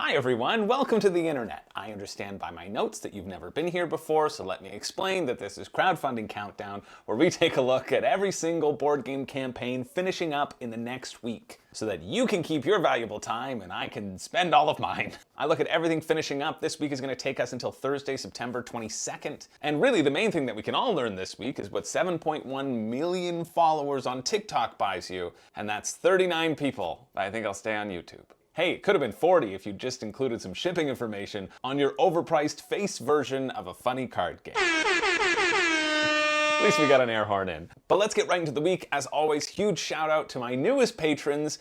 Hi everyone, welcome to the internet. I understand by my notes that you've never been here before, so let me explain that this is Crowdfunding Countdown, where we take a look at every single board game campaign finishing up in the next week, so that you can keep your valuable time and I can spend all of mine. I look at everything finishing up. This week is going to take us until Thursday, September 22nd. And really the main thing that we can all learn this week is what 7.1 million followers on TikTok buys you, and that's 39 people. I think I'll stay on YouTube. Hey, it could have been 40 if you just included some shipping information on your overpriced face version of a funny card game. At least we got an air horn in. But let's get right into the week. As always, huge shout out to my newest patrons.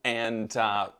And I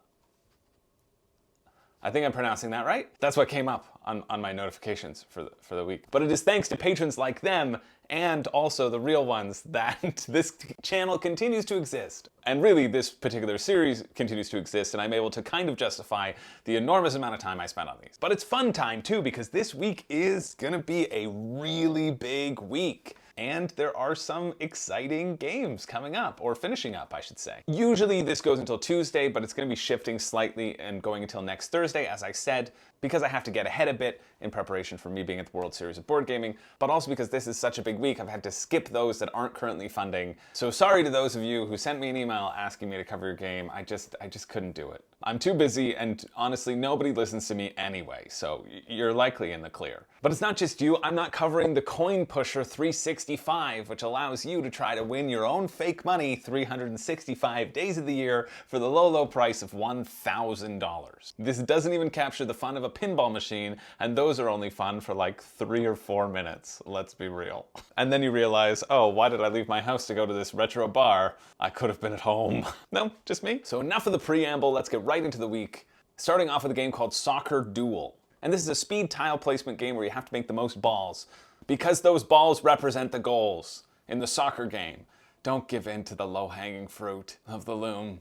think I'm pronouncing that right. That's what came up on my notifications for the week. But it is thanks to patrons like them and also the real ones that this channel continues to exist. And really, this particular series continues to exist, and I'm able to kind of justify the enormous amount of time I spent on these. But it's fun time too, because this week is gonna be a really big week. And there are some exciting games coming up, or finishing up, I should say. Usually this goes until Tuesday, but it's going to be shifting slightly and going until next Thursday, as I said, because I have to get ahead a bit in preparation for me being at the World Series of Board Gaming, but also because this is such a big week, I've had to skip those that aren't currently funding. So sorry to those of you who sent me an email asking me to cover your game. I just couldn't do it. I'm too busy, and honestly, nobody listens to me anyway, so you're likely in the clear. But it's not just you. I'm not covering the Coin Pusher 365, which allows you to try to win your own fake money 365 days of the year for the low, low price of $1,000. This doesn't even capture the fun of a pinball machine, and those are only fun for like 3 or 4 minutes, let's be real. And then you realize, oh, why did I leave my house to go to this retro bar? I could have been at home. No, just me. So enough of the preamble, let's get right into the week. Starting off with a game called Soccer Duel. And this is a speed tile placement game where you have to make the most balls, because those balls represent the goals in the soccer game. Don't give in to the low-hanging fruit of the loom.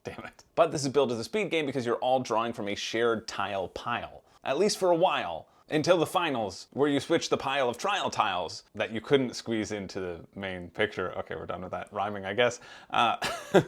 Damn it. But this is billed as a speed game because you're all drawing from a shared tile pile, at least for a while, until the finals, where you switch the pile of trial tiles that you couldn't squeeze into the main picture. Okay, we're done with that rhyming, I guess,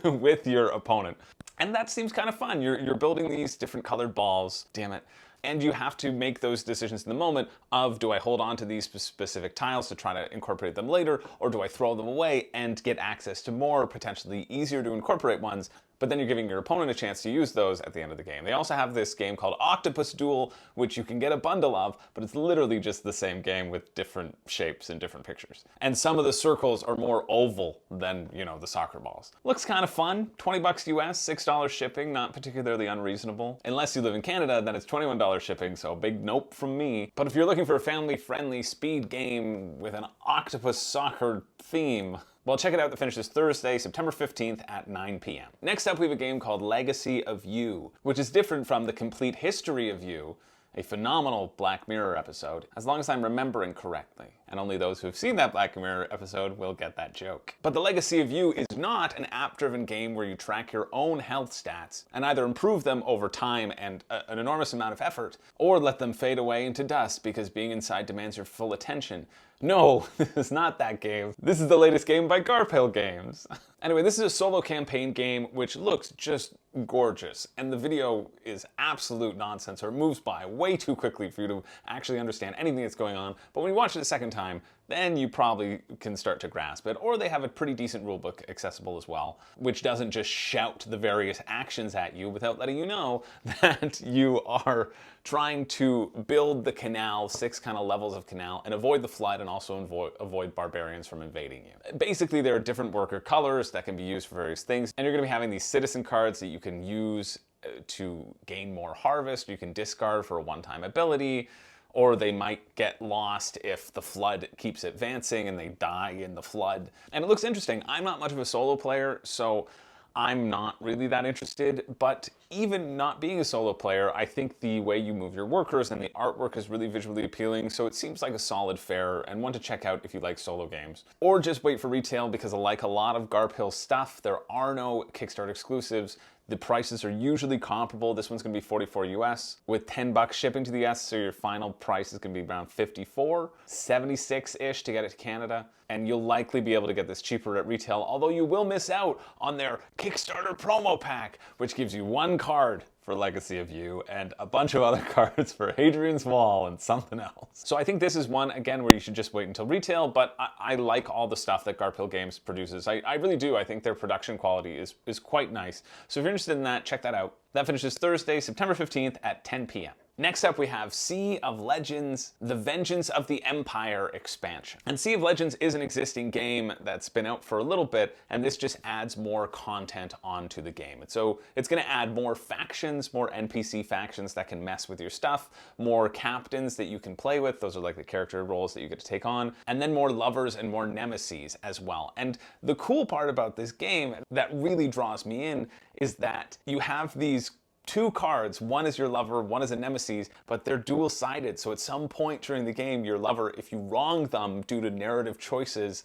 with your opponent. And that seems kind of fun. You're building these different colored balls, damn it. And you have to make those decisions in the moment of, do I hold on to these specific tiles to try to incorporate them later, or do I throw them away and get access to more potentially easier to incorporate ones, but then you're giving your opponent a chance to use those at the end of the game. They also have this game called Octopus Duel, which you can get a bundle of, but it's literally just the same game with different shapes and different pictures. And some of the circles are more oval than, you know, the soccer balls. Looks kind of fun. 20 bucks US, $6 shipping, not particularly unreasonable. Unless you live in Canada, then it's $21 shipping, so big nope from me. But if you're looking for a family-friendly speed game with an octopus soccer theme, well, check it out. The finish is Thursday, September 15th at 9 p.m. Next up, we have a game called Legacy of You, which is different from The Complete History of You, a phenomenal Black Mirror episode, as long as I'm remembering correctly. And only those who have seen that Black Mirror episode will get that joke. But The Legacy of You is not an app-driven game where you track your own health stats and either improve them over time and an enormous amount of effort, or let them fade away into dust because being inside demands your full attention. No, this is not that game. This is the latest game by Garphill Games. Anyway, this is a solo campaign game which looks just gorgeous, and the video is absolute nonsense, or it moves by way too quickly for you to actually understand anything that's going on. But when you watch it a second time, then you probably can start to grasp it. Or they have a pretty decent rulebook accessible as well, which doesn't just shout the various actions at you without letting you know that you are trying to build the canal, 6 kind of levels of canal, and avoid the flood, and also avoid barbarians from invading you. Basically, there are different worker colors that can be used for various things, and you're going to be having these citizen cards that you can use to gain more harvest. You can discard for a one-time ability, or they might get lost if the flood keeps advancing and they die in the flood. And it looks interesting. I'm not much of a solo player, so I'm not really that interested, but even not being a solo player, I think the way you move your workers and the artwork is really visually appealing, so it seems like a solid fare and one to check out if you like solo games. Or just wait for retail, because like a lot of Garphill stuff, there are no Kickstarter exclusives. The prices are usually comparable. This one's gonna be 44 US with 10 bucks shipping to the US, so your final price is gonna be around 54, 76-ish to get it to Canada. And you'll likely be able to get this cheaper at retail, although you will miss out on their Kickstarter promo pack, which gives you 1 card for Legacy of You, and a bunch of other cards for Hadrian's Wall and something else. So I think this is one, again, where you should just wait until retail, but I like all the stuff that Garphill Games produces. I really do. I think their production quality is quite nice. So if you're interested in that, check that out. That finishes Thursday, September 15th at 10 p.m. Next up, we have Sea of Legends, The Vengeance of the Empire expansion. And Sea of Legends is an existing game that's been out for a little bit, and this just adds more content onto the game. And so it's going to add more factions, more NPC factions that can mess with your stuff, more captains that you can play with. Those are like the character roles that you get to take on, and then more lovers and more nemeses as well. And the cool part about this game that really draws me in is that you have these two cards, one is your lover, one is a nemesis, but they're dual-sided. So at some point during the game, your lover, if you wrong them due to narrative choices,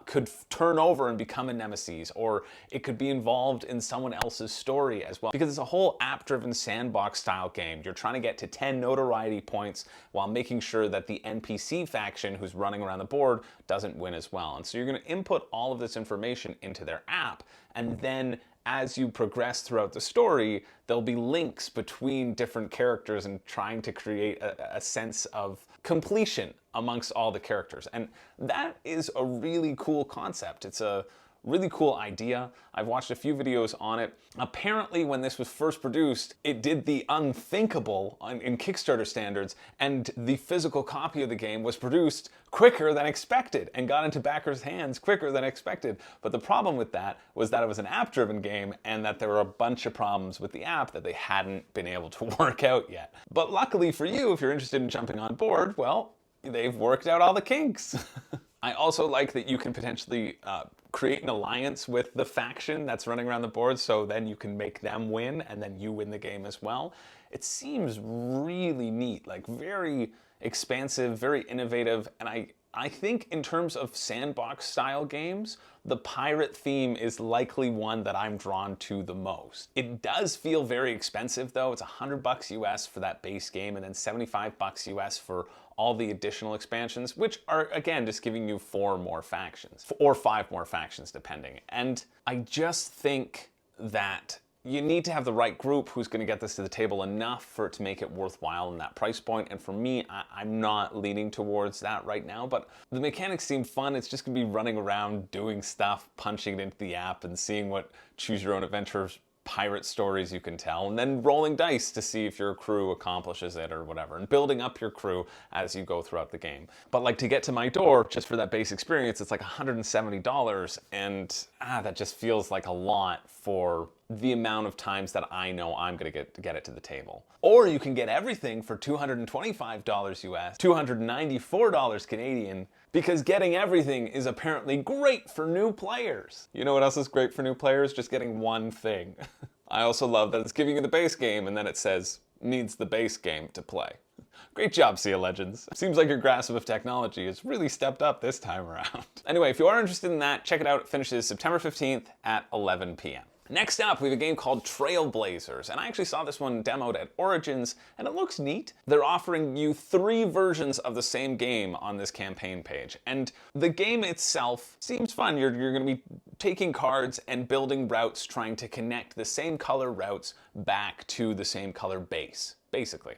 could turn over and become a nemesis, or it could be involved in someone else's story as well. Because it's a whole app-driven sandbox-style game. You're trying to get to 10 notoriety points while making sure that the NPC faction who's running around the board doesn't win as well. And so you're going to input all of this information into their app, and then as you progress throughout the story, there'll be links between different characters and trying to create a sense of completion amongst all the characters. And that is a really cool concept. It's a really cool idea. I've watched a few videos on it. Apparently, when this was first produced, it did the unthinkable in Kickstarter standards, and the physical copy of the game was produced quicker than expected and got into backers' hands quicker than expected. But the problem with that was that it was an app-driven game and that there were a bunch of problems with the app that they hadn't been able to work out yet. But luckily for you, if you're interested in jumping on board, well, they've worked out all the kinks. I also like that you can potentially create an alliance with the faction that's running around the board, so then you can make them win and then you win the game as well. It seems really neat, like very expansive, very innovative, and I think in terms of sandbox style games, the pirate theme is likely one that I'm drawn to the most. It does feel very expensive though. It's $100 US for that base game and then $75 US for all the additional expansions, which are again just giving you 4 more factions or 5 more factions depending. And I just think that you need to have the right group who's going to get this to the table enough for it to make it worthwhile in that price point. And for me, I'm not leaning towards that right now, but the mechanics seem fun. It's just going to be running around, doing stuff, punching it into the app and seeing what choose your own adventure pirate stories you can tell, and then rolling dice to see if your crew accomplishes it or whatever, and building up your crew as you go throughout the game. But like to get to my door, just for that base experience, it's like $170, and that just feels like a lot for the amount of times that I know I'm gonna get it to the table. Or you can get everything for $225 US, $294 Canadian, because getting everything is apparently great for new players. You know what else is great for new players? Just getting one thing. I also love that it's giving you the base game and then it says, needs the base game to play. Great job, Sea of Legends. Seems like your grasp of technology has really stepped up this time around. Anyway, if you are interested in that, check it out. It finishes September 15th at 11 p.m. Next up, we have a game called Trailblazers, and I actually saw this one demoed at Origins, and it looks neat. They're offering you 3 versions of the same game on this campaign page, and the game itself seems fun. You're going to be taking cards and building routes, trying to connect the same color routes back to the same color base, basically.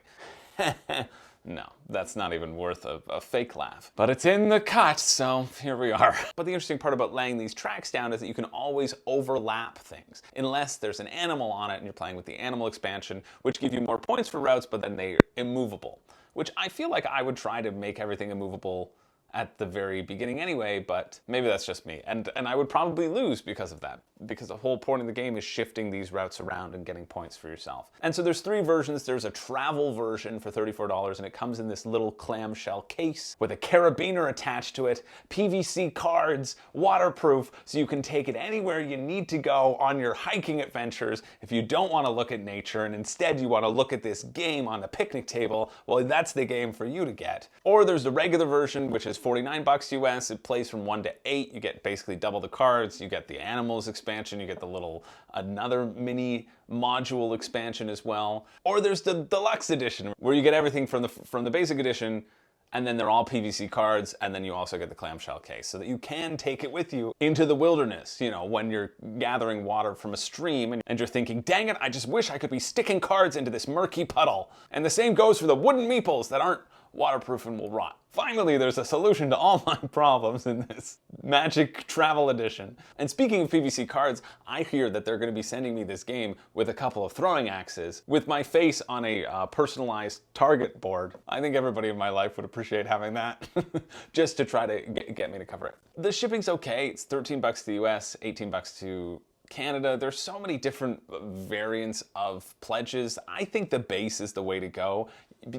No, that's not even worth a fake laugh. But it's in the cut, so here we are. But the interesting part about laying these tracks down is that you can always overlap things, unless there's an animal on it and you're playing with the animal expansion, which give you more points for routes, but then they're immovable, which I feel like I would try to make everything immovable at the very beginning anyway, but maybe that's just me. And I would probably lose because of that, because the whole point of the game is shifting these routes around and getting points for yourself. And so there's 3 versions. There's a travel version for $34, and it comes in this little clamshell case with a carabiner attached to it, PVC cards, waterproof, so you can take it anywhere you need to go on your hiking adventures. If you don't want to look at nature and instead you want to look at this game on the picnic table, well, that's the game for you to get. Or there's the regular version, which is $49 US. It plays from 1 to 8. You get basically double the cards. You get the animals expansion. You get the little another mini module expansion as well. Or there's the deluxe edition where you get everything from the basic edition And then they're all PVC cards, and then you also get the clamshell case so that you can take it with you into the wilderness, you know, when you're gathering water from a stream and you're thinking, dang it, I just wish I could be sticking cards into this murky puddle. And the same goes for the wooden meeples that aren't waterproof and will rot. Finally, there's a solution to all my problems in this Magic Travel Edition. And speaking of PVC cards, I hear that they're going to be sending me this game with a couple of throwing axes with my face on a personalized target board. I think everybody in my life would appreciate having that just to try to get me to cover it. The shipping's okay. It's $13 to the US, $18 to Canada. There's so many different variants of pledges. I think the base is the way to go,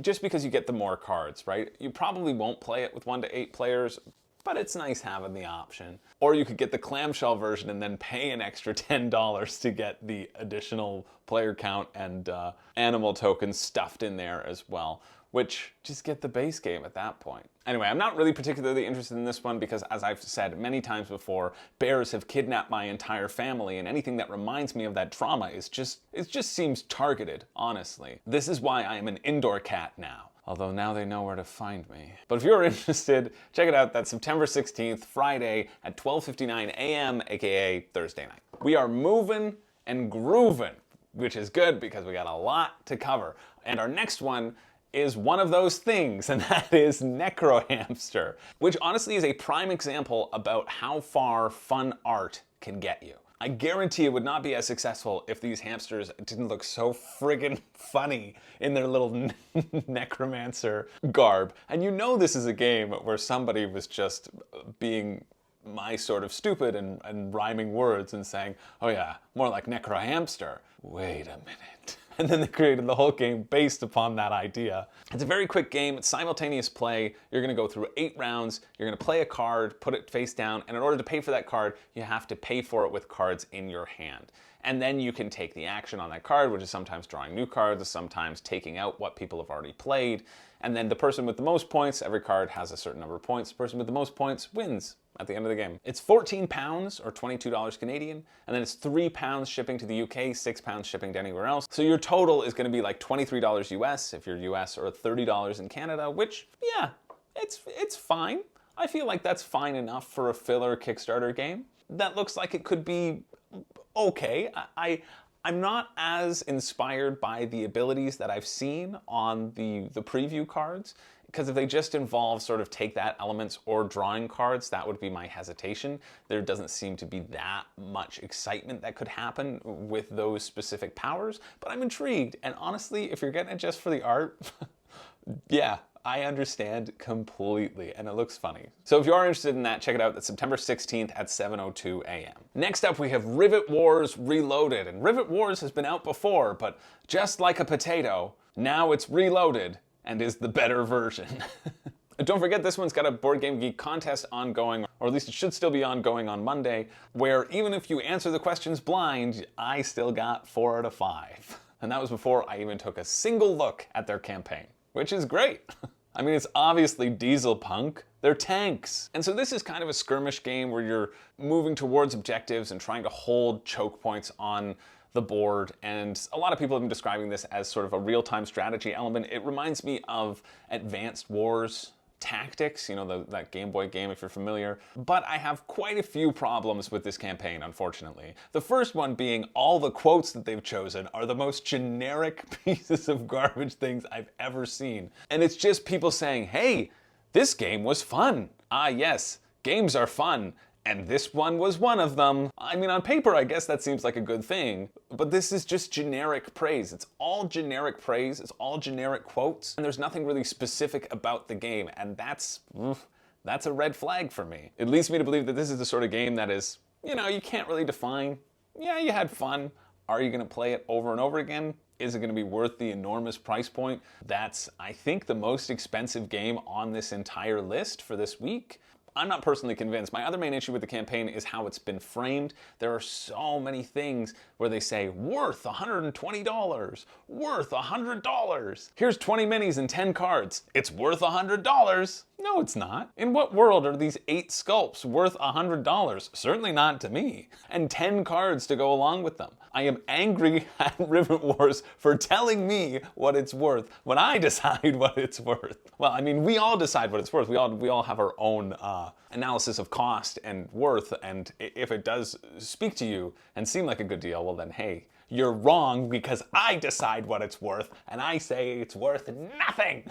just because you get the more cards, right? You probably won't play it with 1 to 8 players, but it's nice having the option. Or you could get the clamshell version and then pay an extra $10 to get the additional player count and animal tokens stuffed in there as well, which just get the base game at that point. Anyway, I'm not really particularly interested in this one because, as I've said many times before, bears have kidnapped my entire family, and anything that reminds me of that trauma it just seems targeted, honestly. This is why I am an indoor cat now. Although now they know where to find me. But if you're interested, check it out. That's September 16th, Friday at 12:59 a.m., aka Thursday night. We are moving and grooving, which is good because we got a lot to cover. And our next one is one of those things, and that is Necrohamster, which honestly is a prime example about how far fun art can get you. I guarantee it would not be as successful if these hamsters didn't look so friggin' funny in their little necromancer garb. And you know this is a game where somebody was just being my sort of stupid and rhyming words and saying, oh yeah, more like Necrohamster. Wait a minute. And then they created the whole game based upon that idea. It's a very quick game. It's simultaneous play. You're going to go through 8 rounds. You're going to play a card, put it face down, and in order to pay for that card, you have to pay for it with cards in your hand. And then you can take the action on that card, which is sometimes drawing new cards, sometimes taking out what people have already played. And then the person with the most points, every card has a certain number of points. The person with the most points wins at the end of the game. It's £14 or $22 Canadian, and then it's £3 shipping to the UK, £6 shipping to anywhere else. So your total is going to be like $23 US if you're US, or $30 in Canada, which, yeah, it's fine. I feel like that's fine enough for a filler Kickstarter game. That looks like it could be okay. I'm not as inspired by the abilities that I've seen on the preview cards, because if they just involve sort of take that elements or drawing cards, that would be my hesitation. There doesn't seem to be that much excitement that could happen with those specific powers, but I'm intrigued. And honestly, if you're getting it just for the art, yeah, I understand completely, and it looks funny. So if you are interested in that, check it out. That's September 16th at 7:02 a.m. Next up, we have Rivet Wars Reloaded. And Rivet Wars has been out before, but just like a potato, now it's reloaded and is the better version. Don't forget, this one's got a Board Game Geek contest ongoing, or at least it should still be ongoing on Monday, where even if you answer the questions blind, I still got 4 out of 5. And that was before I even took a single look at their campaign, which is great. I mean, it's obviously diesel punk. They're tanks. And so this is kind of a skirmish game where you're moving towards objectives and trying to hold choke points on the board. And a lot of people have been describing this as sort of a real-time strategy element. It reminds me of Advanced Wars Tactics, you know, that Game Boy game, if you're familiar. But I have quite a few problems with this campaign, unfortunately. The first one being all the quotes that they've chosen are the most generic pieces of garbage things I've ever seen. And it's just people saying, hey, this game was fun. Ah, yes, games are fun. And this one was one of them. I mean, on paper, I guess that seems like a good thing, but this is just generic praise. It's all generic praise, it's all generic quotes, and there's nothing really specific about the game, and that's a red flag for me. It leads me to believe that this is the sort of game that is, you know, you can't really define. Yeah, you had fun. Are you gonna play it over and over again? Is it gonna be worth the enormous price point? That's, I think, the most expensive game on this entire list for this week. I'm not personally convinced. My other main issue with the campaign is how it's been framed. There are so many things where they say, worth $120, worth $100. Here's 20 minis and 10 cards. It's worth $100. No, it's not. In what world are these 8 sculpts worth $100? Certainly not to me. And 10 cards to go along with them. I am angry at Rivet Wars for telling me what it's worth when I decide what it's worth. Well, I mean, we all decide what it's worth. We all have our own analysis of cost and worth, and if it does speak to you and seem like a good deal, well then, hey, you're wrong because I decide what it's worth, and I say it's worth nothing.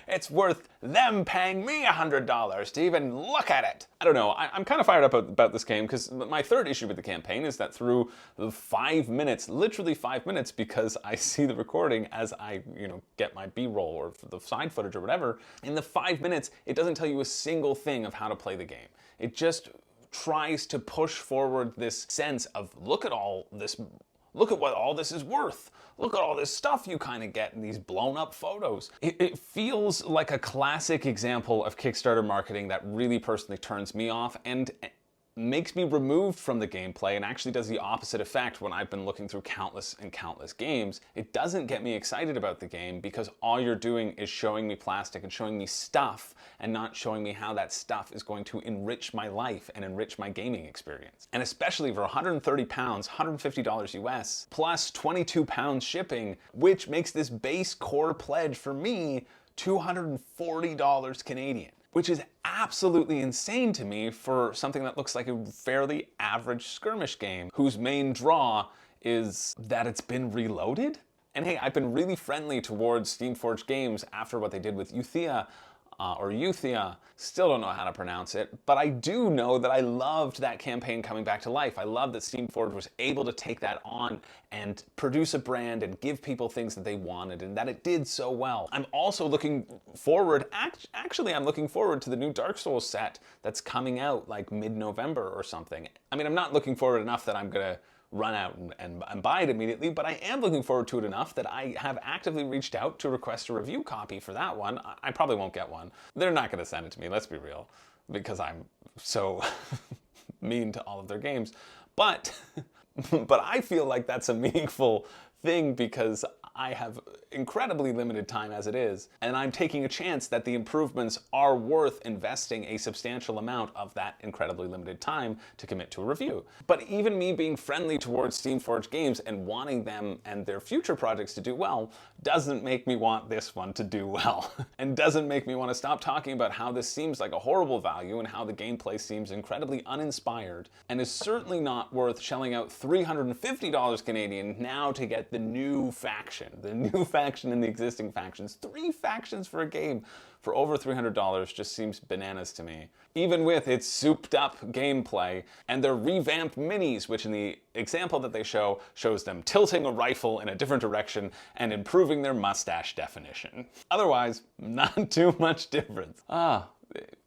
It's worth them paying me $100 to even look at it. I don't know, I'm kind of fired up about this game because my third issue with the campaign is that through the 5 minutes, literally 5 minutes, because I see the recording as I, get my B-roll or the side footage or whatever, in the 5 minutes, it doesn't tell you a single thing of how to play the game. It just tries to push forward this sense of look at what all this is worth. Look at all this stuff you kind of get in these blown up photos. It feels like a classic example of Kickstarter marketing that really personally turns me off and makes me removed from the gameplay and actually does the opposite effect when I've been looking through countless and countless games. It doesn't get me excited about the game because all you're doing is showing me plastic and showing me stuff and not showing me how that stuff is going to enrich my life and enrich my gaming experience. And especially for 130 pounds, $150 US, plus 22 pounds shipping, which makes this base core pledge for me $240 Canadian. Which is absolutely insane to me for something that looks like a fairly average skirmish game, whose main draw is that it's been reloaded? And hey, I've been really friendly towards Steamforged Games after what they did with Euthia, still don't know how to pronounce it, but I do know that I loved that campaign coming back to life. I love that Steamforged was able to take that on and produce a brand and give people things that they wanted, and that it did so well. I'm also looking forward, actually I'm looking forward to the new Dark Souls set that's coming out like mid-November or something. I mean, I'm not looking forward enough that I'm gonna run out and buy it immediately, but I am looking forward to it enough that I have actively reached out to request a review copy for that one. I probably won't get one. They're not going to send it to me, let's be real, because I'm so mean to all of their games. But I feel like that's a meaningful thing because I have incredibly limited time as it is, and I'm taking a chance that the improvements are worth investing a substantial amount of that incredibly limited time to commit to a review. But even me being friendly towards Steamforged Games and wanting them and their future projects to do well doesn't make me want this one to do well, and doesn't make me want to stop talking about how this seems like a horrible value and how the gameplay seems incredibly uninspired, and is certainly not worth shelling out $350 Canadian now to get the new faction in the existing factions. 3 factions for a game for over $300 just seems bananas to me. Even with its souped up gameplay and their revamped minis, which in the example that they shows them tilting a rifle in a different direction and improving their mustache definition. Otherwise, not too much difference.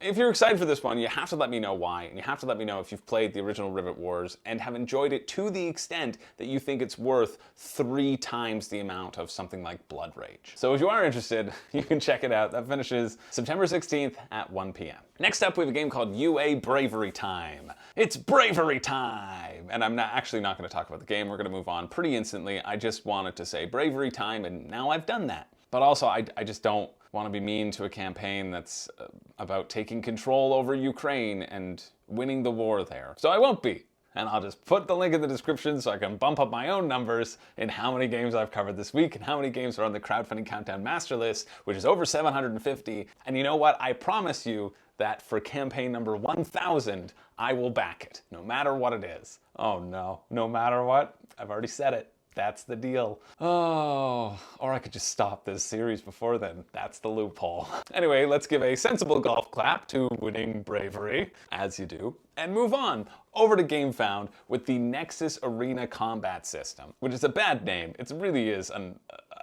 If you're excited for this one, you have to let me know why, and you have to let me know if you've played the original Rivet Wars and have enjoyed it to the extent that you think it's worth 3 times the amount of something like Blood Rage. So if you are interested, you can check it out. That finishes September 16th at 1 p.m. Next up, we have a game called UA Bravery Time. It's Bravery Time! And I'm actually not going to talk about the game. We're going to move on pretty instantly. I just wanted to say Bravery Time, and now I've done that. But also, I just don't want to be mean to a campaign that's about taking control over Ukraine and winning the war there. So I won't be. And I'll just put the link in the description so I can bump up my own numbers in how many games I've covered this week and how many games are on the Crowdfunding Countdown Master List, which is over 750. And you know what? I promise you that for campaign number 1000, I will back it, no matter what it is. Oh no, no matter what? I've already said it. That's the deal. Oh, or I could just stop this series before then. That's the loophole. Anyway, let's give a sensible golf clap to winning bravery, as you do, and move on over to GameFound with the NEXUS Arena Combat System, which is a bad name. It really is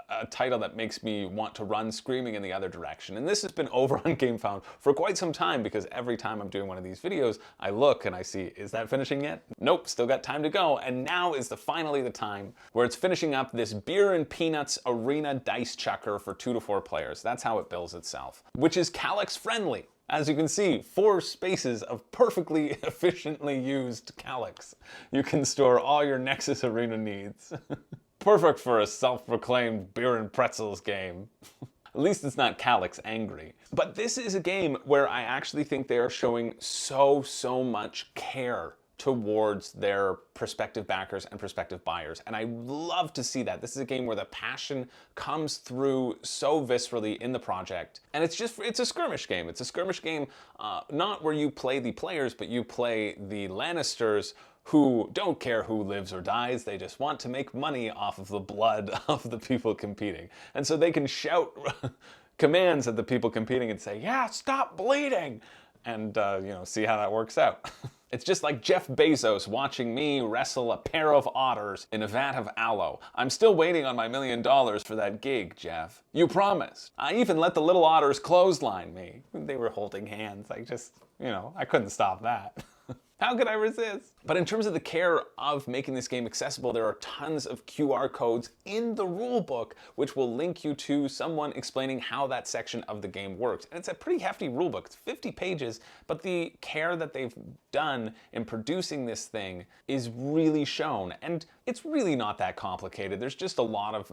a title that makes me want to run screaming in the other direction. And this has been over on GameFound for quite some time because every time I'm doing one of these videos, I look and I see, is that finishing yet? Nope, still got time to go. And now is finally the time where it's finishing up this Beer and Peanuts Arena Dice Chucker for 2 to 4 players. That's how it bills itself, which is Calyx friendly. As you can see, 4 spaces of perfectly efficiently used Calyx. You can store all your NEXUS Arena needs. Perfect for a self-proclaimed beer and pretzels game. At least it's not Calyx angry. But this is a game where I actually think they are showing so much care towards their prospective backers and prospective buyers. And I love to see that. This is a game where the passion comes through so viscerally in the project. And it's a skirmish game. It's a skirmish game, not where you play the players, but you play the Lannisters, who don't care who lives or dies. They just want to make money off of the blood of the people competing. And so they can shout commands at the people competing and say, yeah, stop bleeding. And, see how that works out. It's just like Jeff Bezos watching me wrestle a pair of otters in a vat of aloe. I'm still waiting on my $1 million for that gig, Jeff. You promised. I even let the little otters clothesline me. They were holding hands. I couldn't stop that. How could I resist? But in terms of the care of making this game accessible, there are tons of QR codes in the rulebook, which will link you to someone explaining how that section of the game works. And it's a pretty hefty rulebook. It's 50 pages, but the care that they've done in producing this thing is really shown. And it's really not that complicated. There's just a lot of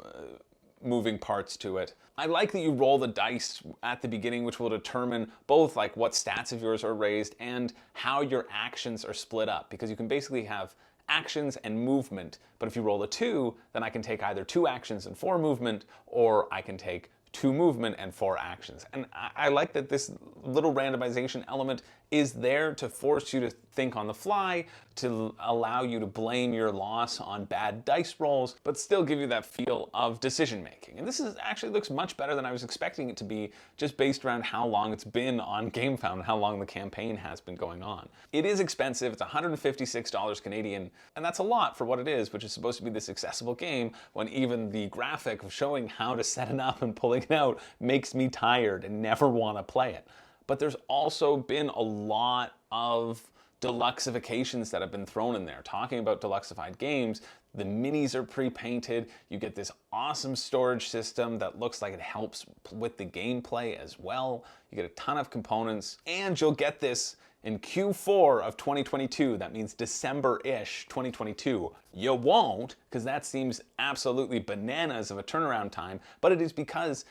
moving parts to it. I like that you roll the dice at the beginning, which will determine both like what stats of yours are raised and how your actions are split up, because you can basically have actions and movement, but if you roll a 2, then I can take either 2 actions and 4 movement, or I can take 2 movement and 4 actions. And I like that this little randomization element is there to force you to think on the fly, to allow you to blame your loss on bad dice rolls, but still give you that feel of decision making. And this actually looks much better than I was expecting it to be, just based around how long it's been on GameFound and how long the campaign has been going on. It is expensive. It's $156 Canadian, and that's a lot for what it is, which is supposed to be this accessible game, when even the graphic of showing how to set it up and pulling it out makes me tired and never want to play it. But there's also been a lot of deluxeifications that have been thrown in there. Talking about deluxeified games, the minis are pre-painted, you get this awesome storage system that looks like it helps with the gameplay as well. You get a ton of components, and you'll get this in Q4 of 2022, that means December-ish 2022. You won't, because that seems absolutely bananas of a turnaround time, but it is because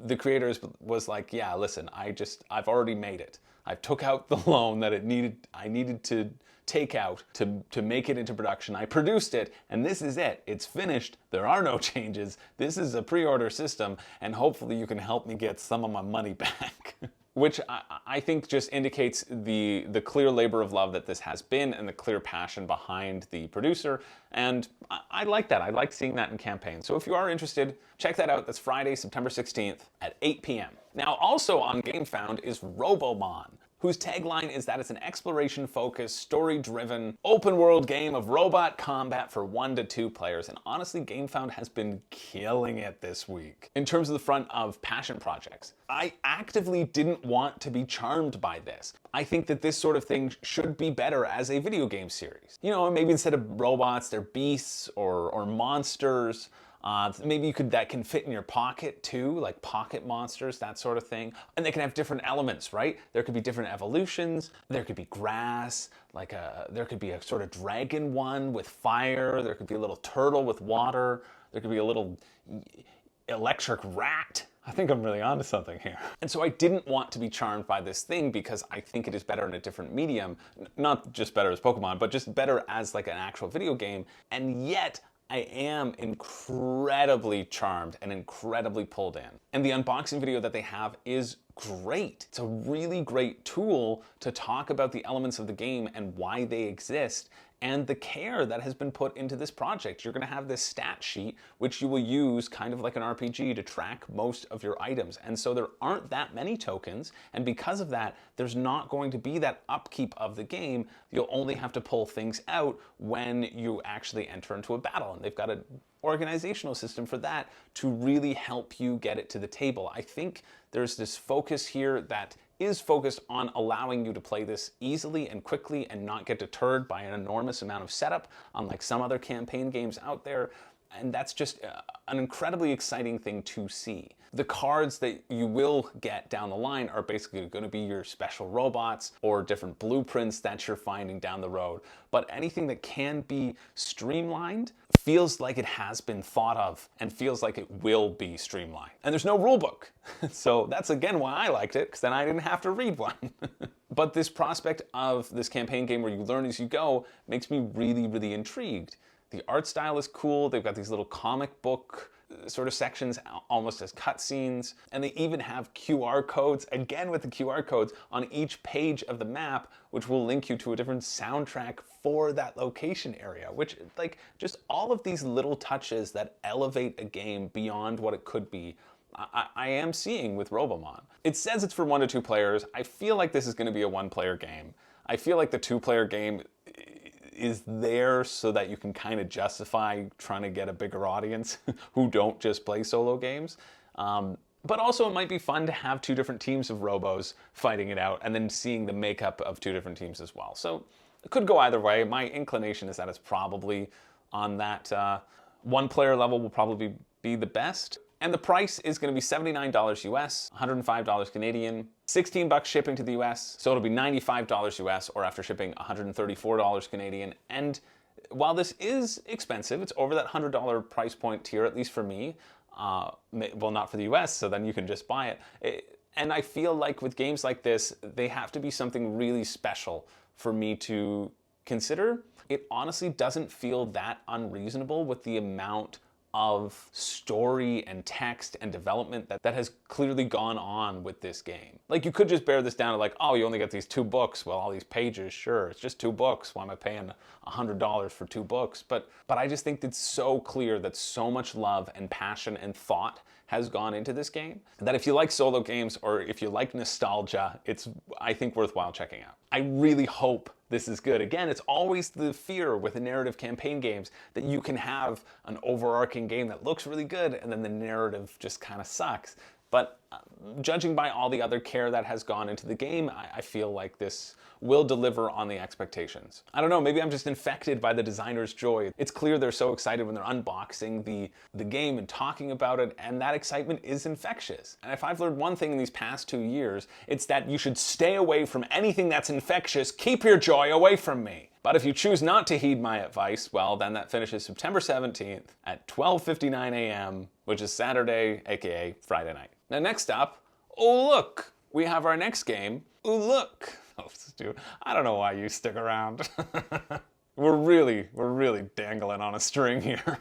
the creators was like, yeah, listen, I've already made it. I took out the loan that I needed to take out to make it into production. I produced it, and this is it. It's finished. There are no changes. This is a pre-order system, and hopefully you can help me get some of my money back. Which I think just indicates the clear labor of love that this has been and the clear passion behind the producer. And I like that. I like seeing that in campaigns. So if you are interested, check that out. That's Friday, September 16th at 8 p.m. Now, also on GameFound is Robomon, whose tagline is that it's an exploration-focused, story-driven, open-world game of robot combat for 1 to 2 players. And honestly, GameFound has been killing it this week. In terms of the front of passion projects, I actively didn't want to be charmed by this. I think that this sort of thing should be better as a video game series. Maybe instead of robots, they're beasts or monsters. Maybe that can fit in your pocket too, like pocket monsters, that sort of thing. And they can have different elements, right? There could be different evolutions. There could be grass, there could be a sort of dragon one with fire. There could be a little turtle with water. There could be a little electric rat. I think I'm really onto something here. And so I didn't want to be charmed by this thing because I think it is better in a different medium. Not just better as Pokemon, but just better as like an actual video game. And yet, I am incredibly charmed and incredibly pulled in. And the unboxing video that they have is great. It's a really great tool to talk about the elements of the game and why they exist and the care that has been put into this project. You're gonna have this stat sheet, which you will use kind of like an RPG to track most of your items. And so there aren't that many tokens. And because of that, there's not going to be that upkeep of the game. You'll only have to pull things out when you actually enter into a battle. And they've got an organizational system for that to really help you get it to the table. I think there's this focus here that is focused on allowing you to play this easily and quickly and not get deterred by an enormous amount of setup, unlike some other campaign games out there. And that's just an incredibly exciting thing to see. The cards that you will get down the line are basically going to be your special robots or different blueprints that you're finding down the road. But anything that can be streamlined feels like it has been thought of and feels like it will be streamlined. And there's no rule book. So that's again why I liked it, because then I didn't have to read one. But this prospect of this campaign game where you learn as you go makes me really, really intrigued. The art style is cool. They've got these little comic book sort of sections almost as cutscenes, and they even have QR codes, again with the QR codes, on each page of the map, which will link you to a different soundtrack for that location area, which, like, just all of these little touches that elevate a game beyond what it could be, I am seeing with Robomon. It says it's for 1 to 2 players. I feel like this is going to be a 1-player game. I feel like the 2-player game is there so that you can kind of justify trying to get a bigger audience who don't just play solo games. But also it might be fun to have 2 different teams of Robos fighting it out and then seeing the makeup of 2 different teams as well. So it could go either way. My inclination is that it's probably on that 1-player level will probably be the best. And the price is going to be $79 US, $105 Canadian, 16 bucks shipping to the US, so it'll be $95 US, or after shipping, $134 Canadian. And while this is expensive, it's over that $100 price point tier, at least for me. Well, not for the US, so then you can just buy it. And I feel like with games like this, they have to be something really special for me to consider. It honestly doesn't feel that unreasonable with the amount of story and text and development that has clearly gone on with this game. Like, you could just bear this down to like, oh, you only get these 2 books, well, all these pages, sure, it's just 2 books, why am I paying $100 for 2 books? But I just think it's so clear that so much love and passion and thought has gone into this game that if you like solo games or if you like nostalgia, it's, I think, worthwhile checking out. I really hope this is good. Again, it's always the fear with the narrative campaign games that you can have an overarching game that looks really good and then the narrative just kind of sucks. But judging by all the other care that has gone into the game, I feel like this will deliver on the expectations. I don't know, maybe I'm just infected by the designer's joy. It's clear they're so excited when they're unboxing the game and talking about it, and that excitement is infectious. And if I've learned one thing in these past 2 years, it's that you should stay away from anything that's infectious. Keep your joy away from me. But if you choose not to heed my advice, well, then that finishes September 17th at 12:59 a.m., which is Saturday, aka Friday night. Now next up, Uluk. We have our next game, Uluk. Oh, Stu, I don't know why you stick around. We're really dangling on a string here.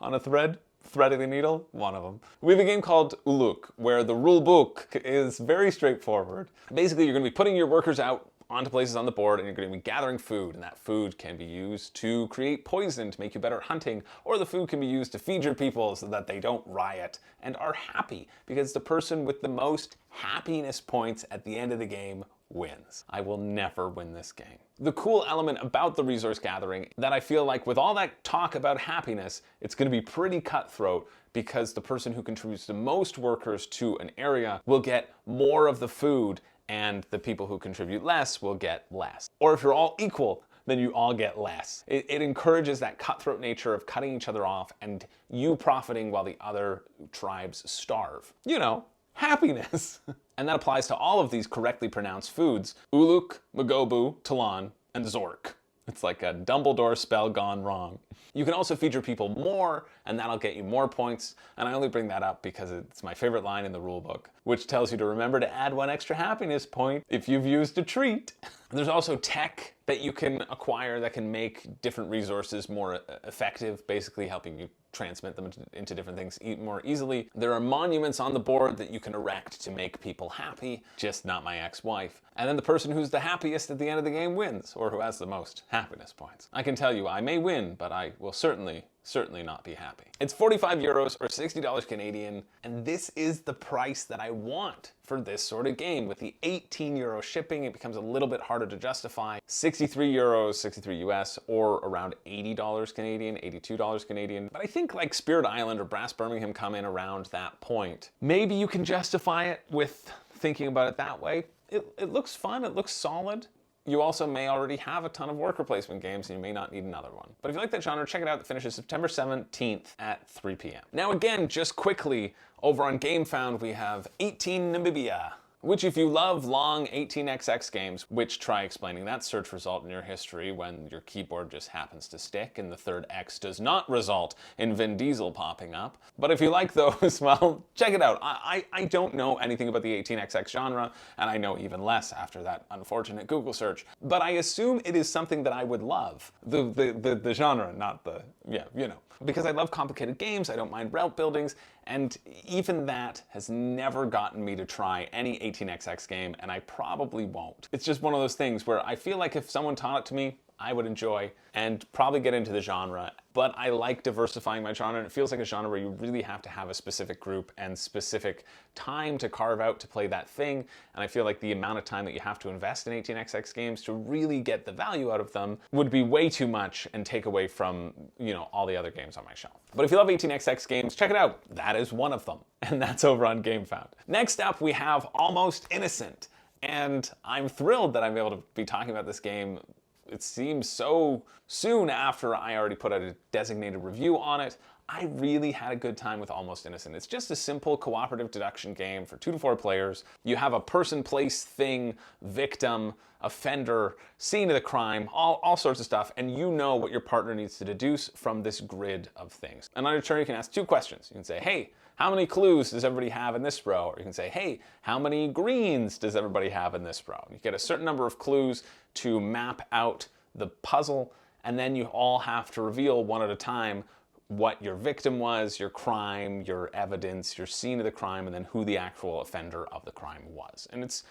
On a thread? Threading the needle? One of them. We have a game called Uluk, where the rule book is very straightforward. Basically, you're going to be putting your workers out onto places on the board, and you're going to be gathering food, and that food can be used to create poison to make you better at hunting, or the food can be used to feed your people so that they don't riot and are happy, because the person with the most happiness points at the end of the game wins. I will never win this game. The cool element about the resource gathering that I feel like with all that talk about happiness, it's going to be pretty cutthroat, because the person who contributes the most workers to an area will get more of the food, and the people who contribute less will get less. Or if you're all equal, then you all get less. It encourages that cutthroat nature of cutting each other off and you profiting while the other tribes starve. You know, happiness. And that applies to all of these correctly pronounced foods: Uluk, Magobu, Talon, and Zork. It's like a Dumbledore spell gone wrong. You can also feed your people more, and that'll get you more points. And I only bring that up because it's my favorite line in the rulebook, which tells you to remember to add 1 extra happiness point if you've used a treat. There's also tech that you can acquire that can make different resources more effective, basically helping you transmit them into different things more easily. There are monuments on the board that you can erect to make people happy, just not my ex-wife. And then the person who's the happiest at the end of the game wins, or who has the most happiness points. I can tell you I may win, but I will certainly not be happy. It's 45 euros or $60 Canadian, and this is the price that I want for this sort of game. With the 18 euro shipping, it becomes a little bit harder to justify. 63 euros, 63 US, or around $80 Canadian, $82 Canadian. But I think like Spirit Island or Brass Birmingham come in around that point. Maybe you can justify it with thinking about it that way. It looks fun, it looks solid. You also may already have a ton of worker placement games and you may not need another one. But if you like that genre, check it out. It finishes September 17th at 3 p.m. Now again, just quickly, over on GameFound we have 18 Namibia. which if you love long 18xx games, which try explaining that search result in your history when your keyboard just happens to stick and the third X does not result in Vin Diesel popping up. But if you like those, well, check it out. I don't know anything about the 18xx genre, and I know even less after that unfortunate Google search, but I assume it is something that I would love. The genre, not the, yeah, you know. Because I love complicated games, I don't mind route buildings, and even that has never gotten me to try any 18xx game, and I probably won't. It's just one of those things where I feel like if someone taught it to me, I would enjoy and probably get into the genre, but I like diversifying my genre, and it feels like a genre where you really have to have a specific group and specific time to carve out to play that thing, and I feel like the amount of time that you have to invest in 18xx games to really get the value out of them would be way too much and take away from, you know, all the other games on my shelf. But if you love 18xx games, check it out. That is one of them, and that's over on GameFound. Next up, we have Almost Innocent, and I'm thrilled that I'm able to be talking about this game. It seems so soon after I already put out a designated review on it. I really had a good time with Almost Innocent. It's just a simple cooperative deduction game for 2 to 4 players. You have a person, place, thing, victim, offender, scene of the crime, all sorts of stuff, and you know what your partner needs to deduce from this grid of things. And on your turn, you can ask 2 questions. You can say, hey, how many clues does everybody have in this row? Or you can say, hey, how many greens does everybody have in this row? You get a certain number of clues to map out the puzzle, and then you all have to reveal one at a time what your victim was, your crime, your evidence, your scene of the crime, and then who the actual offender of the crime was. And it's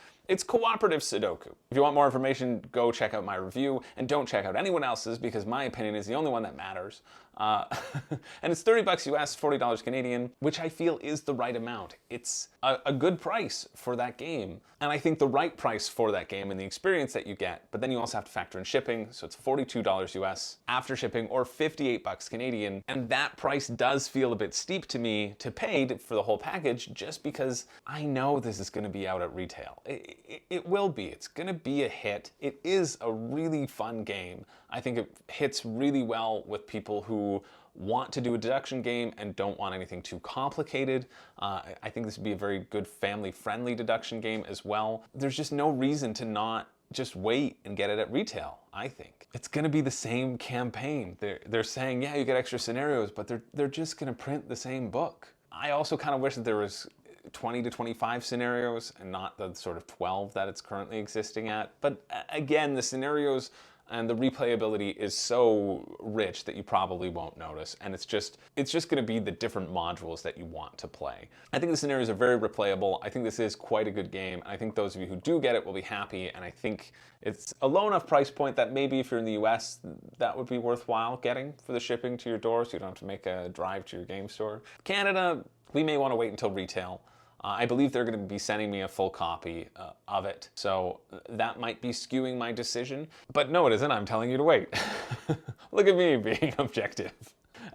cooperative Sudoku. If you want more information, go check out my review, and don't check out anyone else's because my opinion is the only one that matters. And it's $30 US, $40 Canadian, which I feel is the right amount. It's a good price for that game, and I think the right price for that game and the experience that you get, but then you also have to factor in shipping, so it's $42 US after shipping, or $58 Canadian, and that price does feel a bit steep to me to pay for the whole package just because I know this is going to be out at retail. It will be. It's going to be a hit. It is a really fun game. I think it hits really well with people who want to do a deduction game and don't want anything too complicated. I think this would be a very good family-friendly deduction game as well. There's just no reason to not just wait and get it at retail, I think. It's gonna be the same campaign. They're saying, yeah, you get extra scenarios, but they're just gonna print the same book. I also kind of wish that there was 20 to 25 scenarios and not the sort of 12 that it's currently existing at. But again, the scenarios and the replayability is so rich that you probably won't notice, and it's just going to be the different modules that you want to play. I think the scenarios are very replayable. I think this is quite a good game, and I think those of you who do get it will be happy, and I think it's a low enough price point that maybe if you're in the US, that would be worthwhile getting for the shipping to your door, so you don't have to make a drive to your game store. Canada, we may want to wait until retail. I believe they're going to be sending me a full copy of it, so that might be skewing my decision. But no, it isn't. I'm telling you to wait. Look at me being objective.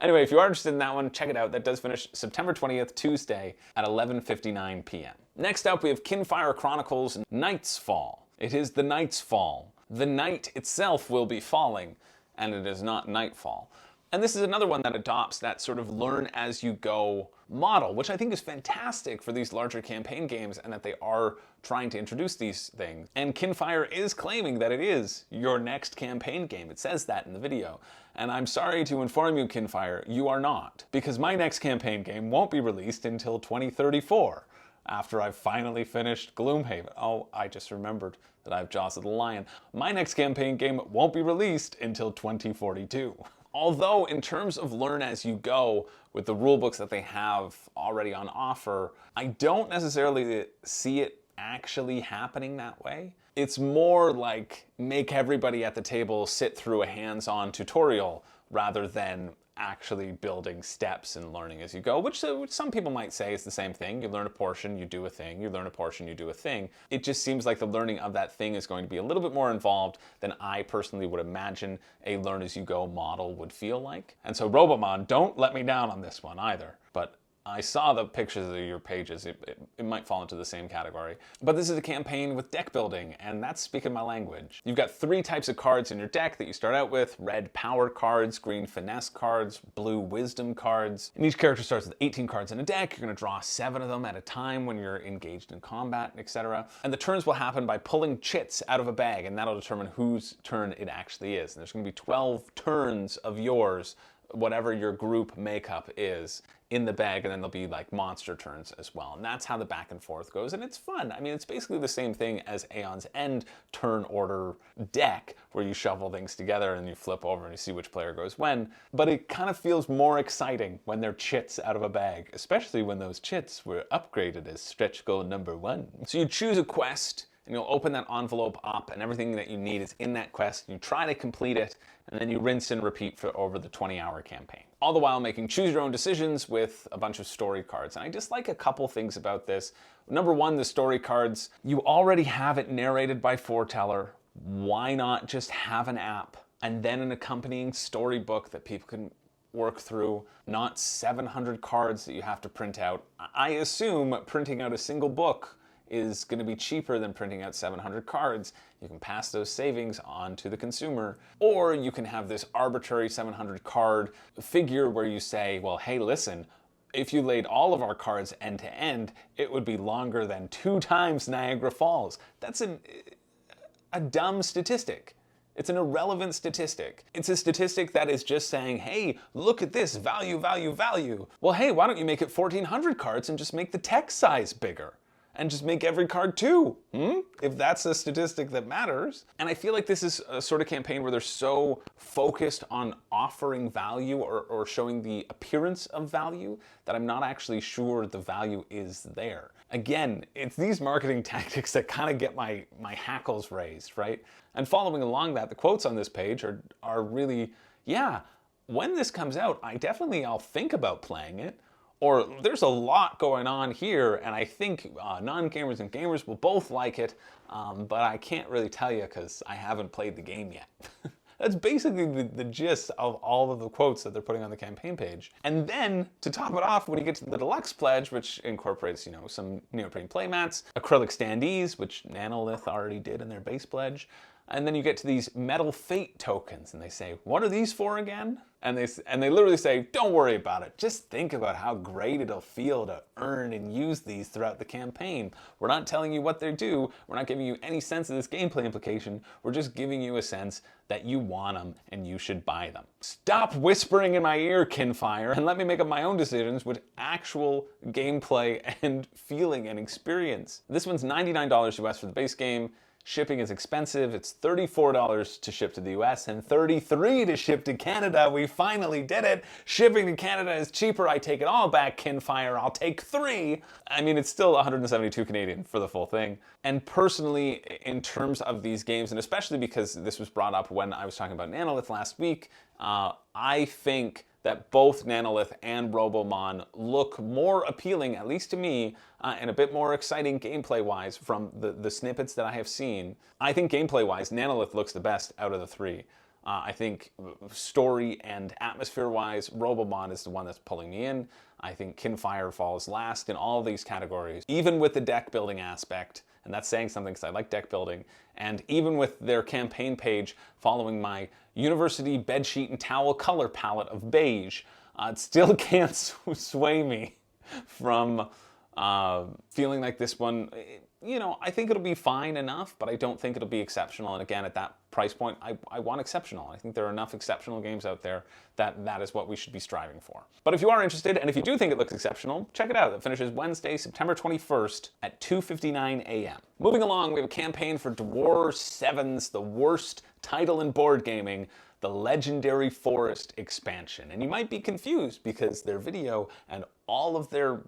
Anyway, if you are interested in that one, check it out. That does finish September 20th, Tuesday at 11:59 p.m. Next up, we have Kinfire Chronicles Night's Fall. It is the night's fall. The night itself will be falling, and it is not nightfall. And this is another one that adopts that sort of learn-as-you-go model, which I think is fantastic for these larger campaign games, and that they are trying to introduce these things. And Kinfire is claiming that it is your next campaign game. It says that in the video. And I'm sorry to inform you, Kinfire, you are not. Because my next campaign game won't be released until 2034, after I've finally finished Gloomhaven. Oh, I just remembered that I've Jaws of the Lion. My next campaign game won't be released until 2042. Although, in terms of learn as you go, with the rulebooks that they have already on offer, I don't necessarily see it actually happening that way. It's more like make everybody at the table sit through a hands-on tutorial rather than actually building steps and learning as you go, which some people might say is the same thing. You learn a portion, you do a thing, you learn a portion, you do a thing. It just seems like the learning of that thing is going to be a little bit more involved than I personally would imagine a learn as you go model would feel like. And so Robomon, don't let me down on this one either. But I saw the pictures of your pages. It might fall into the same category. But this is a campaign with deck building, and that's speaking my language. You've got 3 types of cards in your deck that you start out with: red power cards, green finesse cards, blue wisdom cards. And each character starts with 18 cards in a deck. You're going to draw 7 of them at a time when you're engaged in combat, etc. And the turns will happen by pulling chits out of a bag, and that'll determine whose turn it actually is. And there's going to be 12 turns of yours, whatever your group makeup is, in the bag, and then there'll be like monster turns as well. And that's how the back and forth goes, and it's fun. I mean, it's basically the same thing as Aeon's End turn order deck, where you shuffle things together and you flip over and you see which player goes when, but it kind of feels more exciting when they're chits out of a bag, especially when those chits were upgraded as stretch goal number 1. So you choose a quest, and you'll open that envelope up, and everything that you need is in that quest. You try to complete it, and then you rinse and repeat for over the 20-hour campaign. All the while making choose your own decisions with a bunch of story cards. And I just like a couple things about this. Number 1, the story cards. You already have it narrated by foreteller. Why not just have an app and then an accompanying storybook that people can work through, not 700 cards that you have to print out? I assume printing out a single book is going to be cheaper than printing out 700 cards. You can pass those savings on to the consumer, or you can have this arbitrary 700 card figure where you say, well, hey, listen, if you laid all of our cards end to end, it would be longer than 2 times Niagara Falls. That's a dumb statistic. It's an irrelevant statistic. It's a statistic that is just saying, hey, look at this, value, value, value. Well, hey, why don't you make it 1,400 cards and just make the text size bigger? And just make every card 2, if that's a statistic that matters. And I feel like this is a sort of campaign where they're so focused on offering value or showing the appearance of value that I'm not actually sure the value is there. Again, it's these marketing tactics that kind of get my hackles raised, right? And following along that, the quotes on this page are really, yeah, when this comes out, I'll think about playing it. Or there's a lot going on here, and I think non-gamers and gamers will both like it, but I can't really tell you because I haven't played the game yet. That's basically the gist of all of the quotes that they're putting on the campaign page. And then, to top it off, when you get to the deluxe pledge, which incorporates, some neoprene playmats, acrylic standees, which Nanolith already did in their base pledge, and then you get to these metal fate tokens, and they say, what are these for again? And they literally say, don't worry about it. Just think about how great it'll feel to earn and use these throughout the campaign. We're not telling you what they do. We're not giving you any sense of this gameplay implication. We're just giving you a sense that you want them and you should buy them. Stop whispering in my ear, Kinfire, and let me make up my own decisions with actual gameplay and feeling and experience. This one's $99 US for the base game. Shipping is expensive. It's $34 to ship to the US and $33 to ship to Canada. We finally did it. Shipping to Canada is cheaper. I take it all back, Kinfire. I'll take 3. I mean, it's still 172 Canadian for the full thing. And personally, in terms of these games, and especially because this was brought up when I was talking about Nanolith last week, I think that both Nanolith and Robomon look more appealing, at least to me, and a bit more exciting gameplay-wise from the snippets that I have seen. I think gameplay-wise, Nanolith looks the best out of the 3. I think story and atmosphere-wise, Robomon is the one that's pulling me in. I think Kinfire falls last in all of these categories, even with the deck building aspect, and that's saying something because I like deck building, and even with their campaign page following my university bedsheet and towel color palette of beige, it still can't sway me from feeling like this one, I think it'll be fine enough, but I don't think it'll be exceptional. And again, at that price point, I want exceptional. I think there are enough exceptional games out there that is what we should be striving for. But if you are interested, and if you do think it looks exceptional, check it out. It finishes Wednesday, September 21st at 2:59 a.m. Moving along, we have a campaign for Dwarf 7's The Worst Title in Board Gaming, the Legendary Forest expansion. And you might be confused because their video and all of their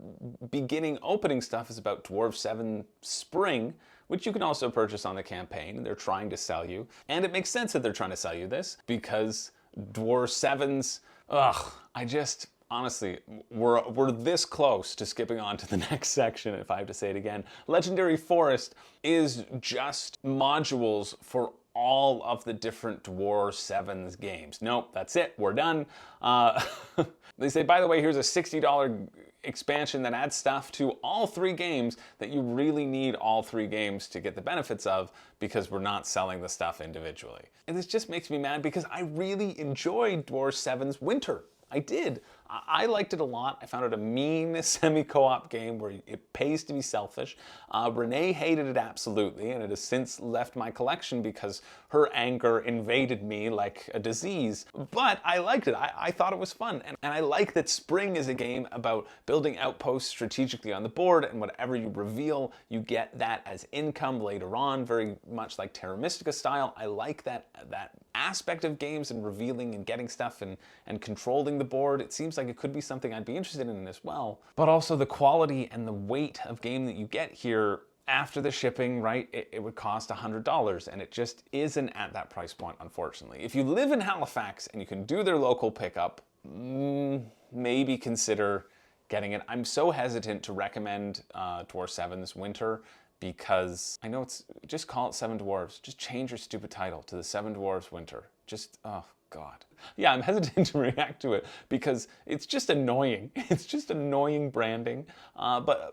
beginning opening stuff is about Dwarf 7 Spring, which you can also purchase on the campaign, and they're trying to sell you. And it makes sense that they're trying to sell you this because Dwarf 7's, honestly, we're this close to skipping on to the next section, if I have to say it again. Legendary Forest is just modules for all of the different Dwarf 7's games. Nope, that's it, we're done. They say, by the way, here's a $60 expansion that adds stuff to all 3 games that you really need all 3 games to get the benefits of, because we're not selling the stuff individually. And this just makes me mad because I really enjoyed Dwarves 7's Winter. I did. I liked it a lot. I found it a mean semi-co-op game where it pays to be selfish. Renee hated it absolutely, and it has since left my collection because her anger invaded me like a disease. But I liked it. I thought it was fun. And I like that Spring is a game about building outposts strategically on the board, and whatever you reveal, you get that as income later on, very much like Terra Mystica style. I like that aspect of games and revealing and getting stuff and controlling the board. It seems like it could be something I'd be interested in as well. But also the quality and the weight of game that you get here after the shipping, right? It would cost $100, and it just isn't at that price point, unfortunately. If you live in Halifax and you can do their local pickup, maybe consider getting it. I'm so hesitant to recommend Dwarf 7's Winter, because I know it's, just call it 7 Dwarves. Just change your stupid title to the 7 Dwarves Winter. Just, oh God. Yeah, I'm hesitant to react to it because it's just annoying. It's just annoying branding. But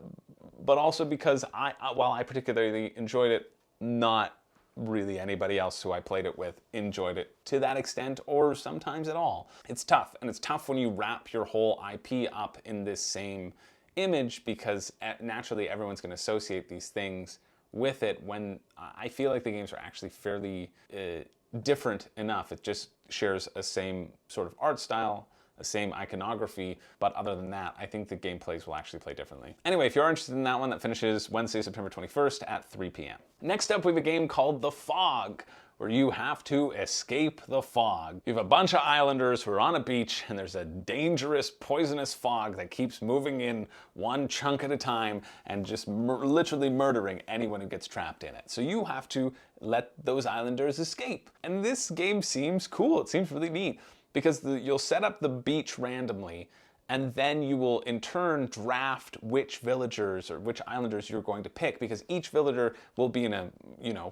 also because while I particularly enjoyed it, not really anybody else who I played it with enjoyed it to that extent or sometimes at all. It's tough, and it's tough when you wrap your whole IP up in this same image, because naturally everyone's going to associate these things with it, when I feel like the games are actually fairly different enough. It just shares a same sort of art style, a same iconography, but other than that, I think the gameplays will actually play differently. Anyway, if you're interested in that one, that finishes Wednesday, September 21st at 3 p.m. Next up, we have a game called The Fog, where you have to escape the fog. You have a bunch of islanders who are on a beach, and there's a dangerous, poisonous fog that keeps moving in one chunk at a time and just literally murdering anyone who gets trapped in it. So you have to let those islanders escape. And this game seems cool. It seems really neat, because you'll set up the beach randomly, and then you will in turn draft which villagers or which islanders you're going to pick, because each villager will be in a,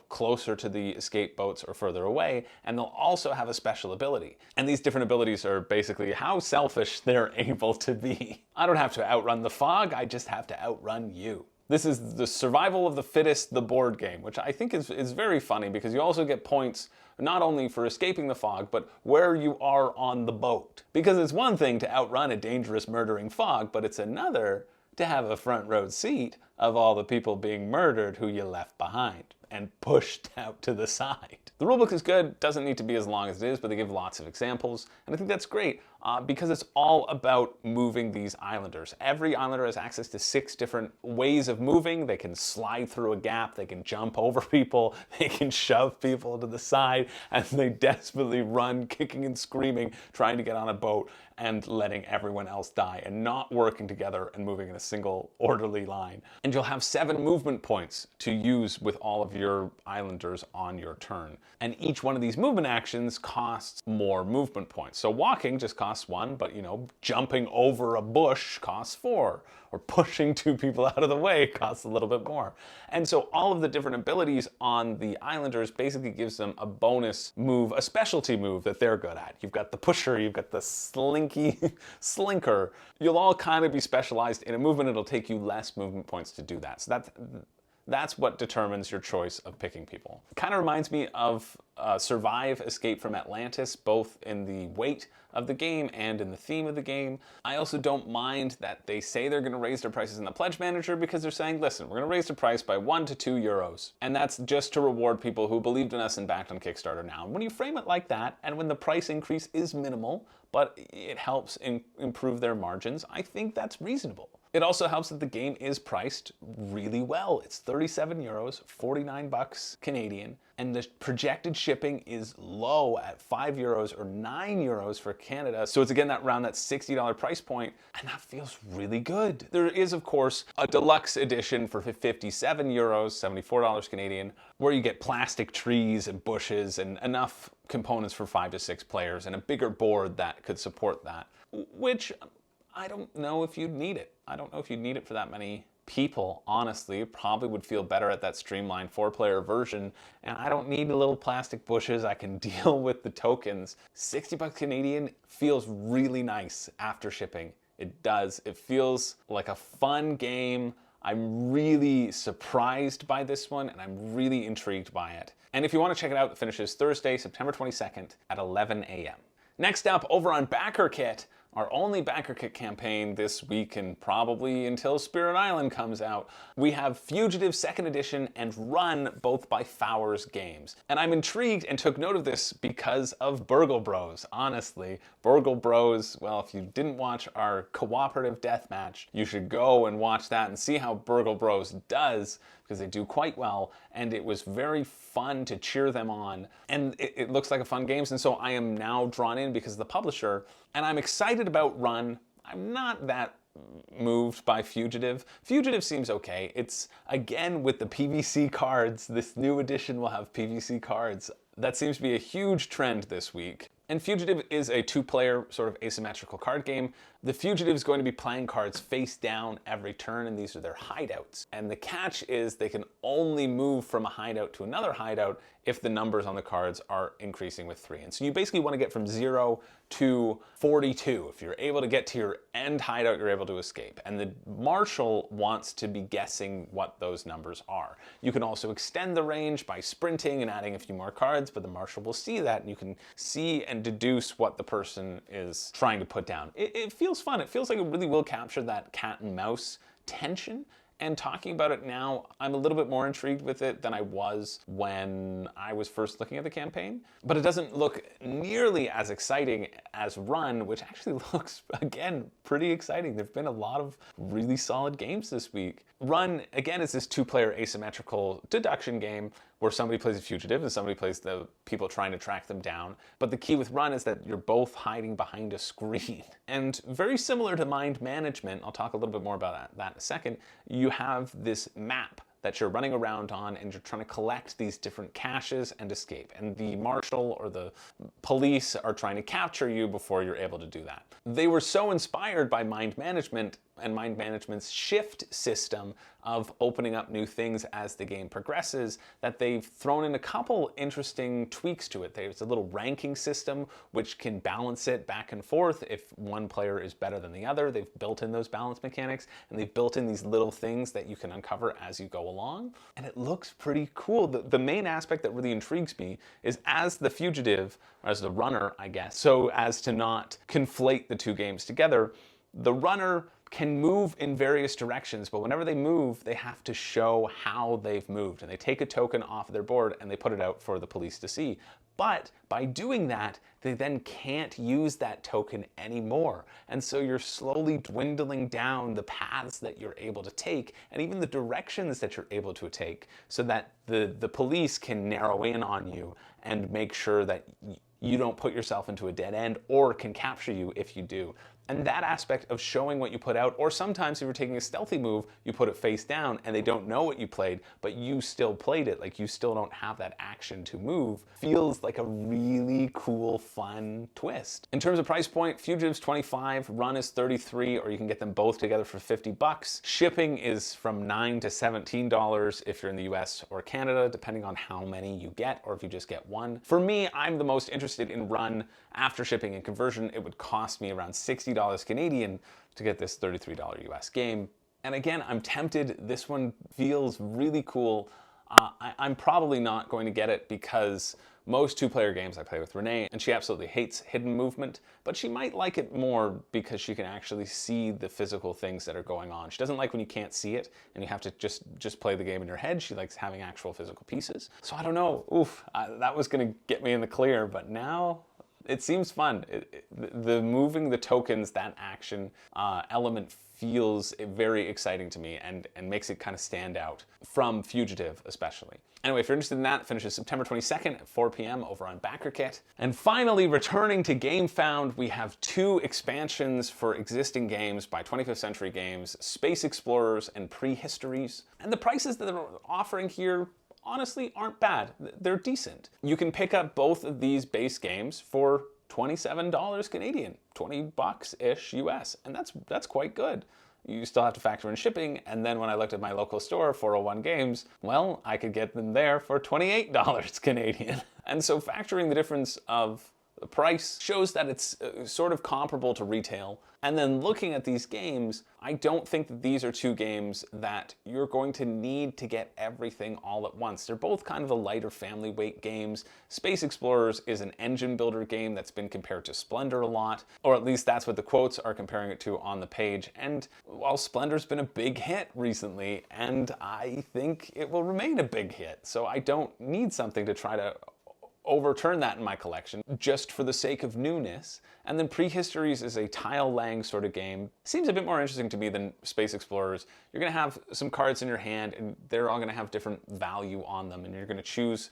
closer to the escape boats or further away, and they'll also have a special ability. And these different abilities are basically how selfish they're able to be. I don't have to outrun the fog, I just have to outrun you. This is the survival of the fittest, the board game, which I think is very funny, because you also get points not only for escaping the fog, but where you are on the boat. Because it's one thing to outrun a dangerous, murdering fog, but it's another to have a front row seat of all the people being murdered who you left behind and pushed out to the side. The rulebook is good, doesn't need to be as long as it is, but they give lots of examples, and I think that's great because it's all about moving these islanders. Every islander has access to 6 different ways of moving. They can slide through a gap, they can jump over people, they can shove people to the side as they desperately run, kicking and screaming, trying to get on a boat and letting everyone else die, and not working together and moving in a single orderly line. And you'll have 7 movement points to use with all of your islanders on your turn. And each one of these movement actions costs more movement points. So walking just costs 1, but jumping over a bush costs 4, or pushing 2 people out of the way costs a little bit more. And so all of the different abilities on the islanders basically gives them a bonus move, a specialty move that they're good at. You've got the pusher, you've got the slinky slinker. You'll all kind of be specialized in a movement. It'll take you less movement points to do that. So that's what determines your choice of picking people. It kind of reminds me of Survive Escape from Atlantis, both in the weight of the game and in the theme of the game. I also don't mind that they say they're going to raise their prices in the Pledge Manager, because they're saying, listen, we're going to raise the price by 1 to 2 euros. And that's just to reward people who believed in us and backed on Kickstarter now. And when you frame it like that, and when the price increase is minimal, but it helps improve their margins, I think that's reasonable. It also helps that the game is priced really well. It's 37 euros, 49 bucks Canadian, and the projected shipping is low at 5 euros or 9 euros for Canada. So it's again around that $60 price point, and that feels really good. There is, of course, a deluxe edition for 57 euros, $74 Canadian, where you get plastic trees and bushes and enough components for 5 to 6 players and a bigger board that could support that, which I don't know if you'd need it. I don't know if you'd need it for that many people, honestly. Probably would feel better at that streamlined 4-player version, and I don't need the little plastic bushes. I can deal with the tokens. 60 bucks Canadian feels really nice after shipping. It does. It feels like a fun game. I'm really surprised by this one, and I'm really intrigued by it. And if you want to check it out, it finishes Thursday, September 22nd at 11 a.m. Next up, over on BackerKit, our only BackerKit campaign this week and probably until Spirit Island comes out, we have Fugitive 2nd Edition and Run, both by Fowers Games. And I'm intrigued and took note of this because of Burgle Bros, honestly. Burgle Bros, well, if you didn't watch our cooperative deathmatch, you should go and watch that and see how Burgle Bros does, because they do quite well, and it was very fun to cheer them on, and it looks like a fun game, and so I am now drawn in because of the publisher, and I'm excited about Run. I'm not that moved by Fugitive. Fugitive seems okay. It's, again, with the PVC cards. This new edition will have PVC cards. That seems to be a huge trend this week. And Fugitive is a two-player sort of asymmetrical card game. The Fugitive is going to be playing cards face down every turn, and these are their hideouts. And the catch is they can only move from a hideout to another hideout if the numbers on the cards are increasing with 3. And so you basically want to get from 0 to 42. If you're able to get to your end hideout, you're able to escape. And the marshal wants to be guessing what those numbers are. You can also extend the range by sprinting and adding a few more cards, but the marshal will see that, and you can see and deduce what the person is trying to put down. It feels fun. It feels like it really will capture that cat and mouse tension. And talking about it now, I'm a little bit more intrigued with it than I was when I was first looking at the campaign. But it doesn't look nearly as exciting as Run, which actually looks, again, pretty exciting. There've been a lot of really solid games this week. Run, again, is this two-player asymmetrical deduction game where somebody plays a fugitive and somebody plays the people trying to track them down. But the key with Run is that you're both hiding behind a screen. And very similar to Mind Management, I'll talk a little bit more about that in a second, you have this map that you're running around on, and you're trying to collect these different caches and escape. And the marshal or the police are trying to capture you before you're able to do that. They were so inspired by Mind Management and Mind Management's shift system of opening up new things as the game progresses that they've thrown in a couple interesting tweaks to it. There's a little ranking system which can balance it back and forth if one player is better than the other. They've built in those balance mechanics, and they've built in these little things that you can uncover as you go along, and it looks pretty cool. The main aspect that really intrigues me is as the fugitive, or as the runner, I guess, so as to not conflate the two games together, the runner can move in various directions, but whenever they move, they have to show how they've moved, and they take a token off of their board and they put it out for the police to see. But by doing that, they then can't use that token anymore. And so you're slowly dwindling down the paths that you're able to take, and even the directions that you're able to take, so that the police can narrow in on you and make sure that you don't put yourself into a dead end, or can capture you if you do. And that aspect of showing what you put out, or sometimes if you're taking a stealthy move, you put it face down and they don't know what you played, but you still played it, like you still don't have that action to move, feels like a really cool, fun twist. In terms of price point, Fugitive's $25, Run is $33, or you can get them both together for $50. Shipping is from $9 to $17 if you're in the US or Canada, depending on how many you get, or if you just get one. For me, I'm the most interested in Run. After shipping and conversion, it would cost me around $60 Canadian to get this $33 US game. And again, I'm tempted. This one feels really cool. I'm probably not going to get it because most two-player games I play with Renee, and she absolutely hates hidden movement, but she might like it more because she can actually see the physical things that are going on. She doesn't like when you can't see it and you have to just play the game in your head. She likes having actual physical pieces. So I don't know. That was going to get me in the clear, but now it seems fun. The moving the tokens, that action element feels very exciting to me and makes it kind of stand out from Fugitive especially. Anyway, if you're interested in that, it finishes September 22nd at 4 p.m. over on BackerKit. And finally, returning to GameFound, we have 2 expansions for existing games by 25th Century Games, Space Explorers and Prehistories. And the prices that they're offering here honestly aren't bad. They're decent. You can pick up both of these base games for $27 Canadian, 20 bucks-ish US, and that's quite good. You still have to factor in shipping, and then when I looked at my local store, 401 Games, well, I could get them there for $28 Canadian. And so factoring the difference of The price shows that it's sort of comparable to retail. And then looking at these games, I don't think that these are two games that you're going to need to get everything all at once. They're both kind of the lighter family weight games. Space Explorers is an engine builder game that's been compared to Splendor a lot, or at least that's what the quotes are comparing it to on the page. And while Splendor's been a big hit recently, and I think it will remain a big hit, so I don't need something to try to overturn that in my collection just for the sake of newness. And then Prehistories is a tile-laying sort of game. Seems a bit more interesting to me than Space Explorers. You're going to have some cards in your hand, and they're all going to have different value on them, and you're going to choose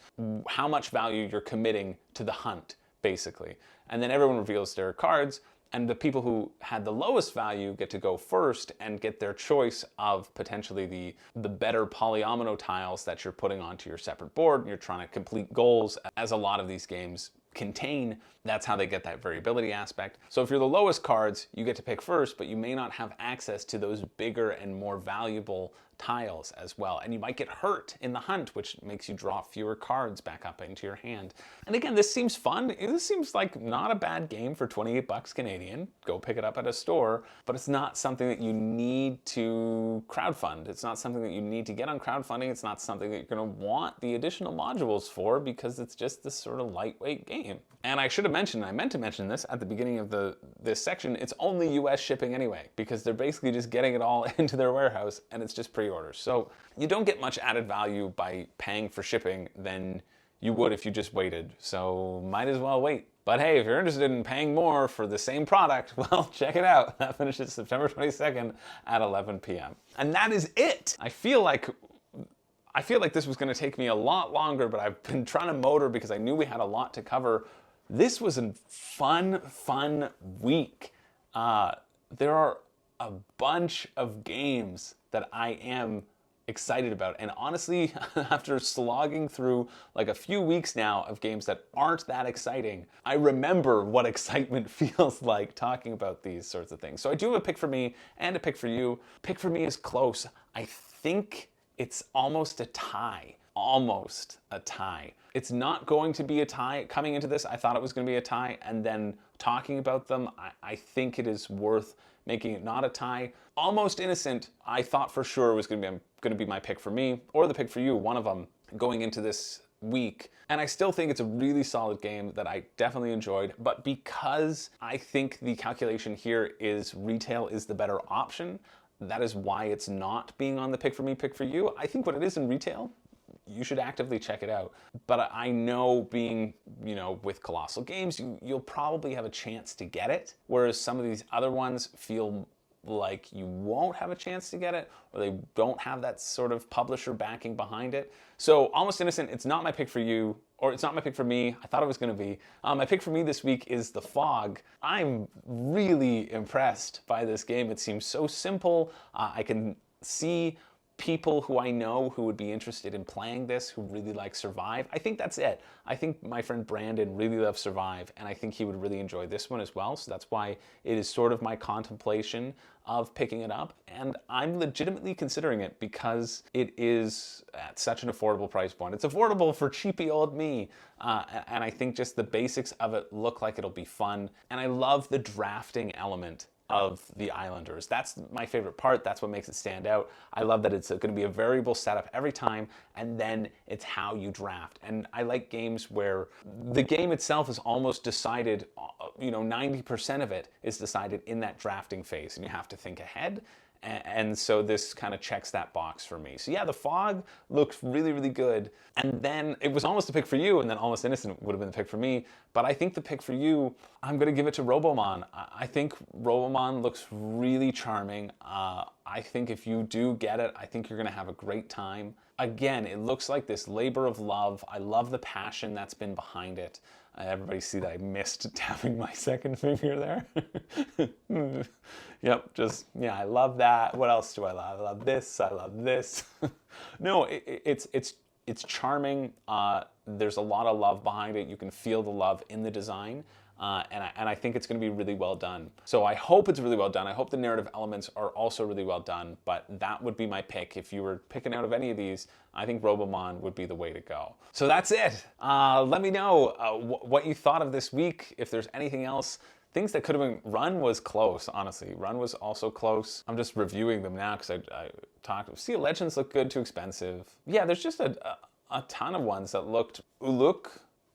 how much value you're committing to the hunt, basically. And then everyone reveals their cards, and the people who had the lowest value get to go first and get their choice of potentially the better polyomino tiles that you're putting onto your separate board. You're trying to complete goals, as a lot of these games contain. That's how they get that variability aspect. So if you're the lowest cards, you get to pick first, but you may not have access to those bigger and more valuable tiles as well. And you might get hurt in the hunt, which makes you draw fewer cards back up into your hand. And again, this seems fun. This seems like not a bad game for 28 bucks Canadian. Go pick it up at a store, but it's not something that you need to crowdfund. It's not something that you need to get on crowdfunding. It's not something that you're gonna want the additional modules for, because it's just this sort of lightweight game. And I should have mentioned, I meant to mention this at the beginning of this section, it's only US shipping anyway, because they're basically just getting it all into their warehouse, and it's just pre-orders. So you don't get much added value by paying for shipping than you would if you just waited. So might as well wait. But hey, if you're interested in paying more for the same product, well, check it out. That finishes September 22nd at 11 p.m. And that is it. I feel like this was going to take me a lot longer, but I've been trying to motor because I knew we had a lot to cover. This was a fun week. There are a bunch of games that I am excited about. And honestly, after slogging through like a few weeks now of games that aren't that exciting, I remember what excitement feels like talking about these sorts of things. So I do have a pick for me and a pick for you. Pick for me is close. I think it's almost a tie. Almost a tie. It's not going to be a tie. Coming into this, I thought it was going to be a tie, and then talking about them, I think it is worth making it not a tie. Almost Innocent, I thought for sure was going to be my pick for me, or the pick for you, one of them, going into this week. And I still think it's a really solid game that I definitely enjoyed, but because I think the calculation here is retail is the better option, that is why it's not being on the pick for me, pick for you. I think what it is in retail, you should actively check it out. But I know being, with Colossal Games, you'll probably have a chance to get it, whereas some of these other ones feel like you won't have a chance to get it, or they don't have that sort of publisher backing behind it. So Almost Innocent, it's not my pick for you, or it's not my pick for me. I thought it was going to be. My pick for me this week is The Fog. I'm really impressed by this game. It seems so simple. I can see people who I know who would be interested in playing this, who really like Survive. I think that's it. I think my friend Brandon really loves Survive, and I think he would really enjoy this one as well. So that's why it is sort of my contemplation of picking it up. And I'm legitimately considering it because it is at such an affordable price point. It's affordable for cheapy old me. And I think just the basics of it look like it'll be fun. And I love the drafting element of the Islanders. That's my favorite part. That's what makes it stand out. I love that it's going to be a variable setup every time, and then it's how you draft. And I like games where the game itself is almost decided, 90% of it is decided in that drafting phase, and you have to think ahead. And so this kind of checks that box for me. So yeah, The Fog looks really, really good. And then it was almost a pick for you, and then Almost Innocent would have been the pick for me. But I think the pick for you, I'm going to give it to Robomon. I think Robomon looks really charming. I think if you do get it, I think you're going to have a great time. Again, it looks like this labor of love. I love the passion that's been behind it. Everybody see that I missed tapping my second finger there? Yep, I love that. What else do I love? I love this. I love this. No, it's charming. There's a lot of love behind it. You can feel the love in the design. and I think it's going to be really well done. So I hope it's really well done. I hope the narrative elements are also really well done, but that would be my pick. If you were picking out of any of these, I think Robomon would be the way to go. So that's it. Let me know what you thought of this week, if there's anything else. Things that could have been, Run was close, honestly. Run was also close. I'm just reviewing them now because I talked, Sea of Legends looked good, too expensive. Yeah, there's just a ton of ones that looked, Uluk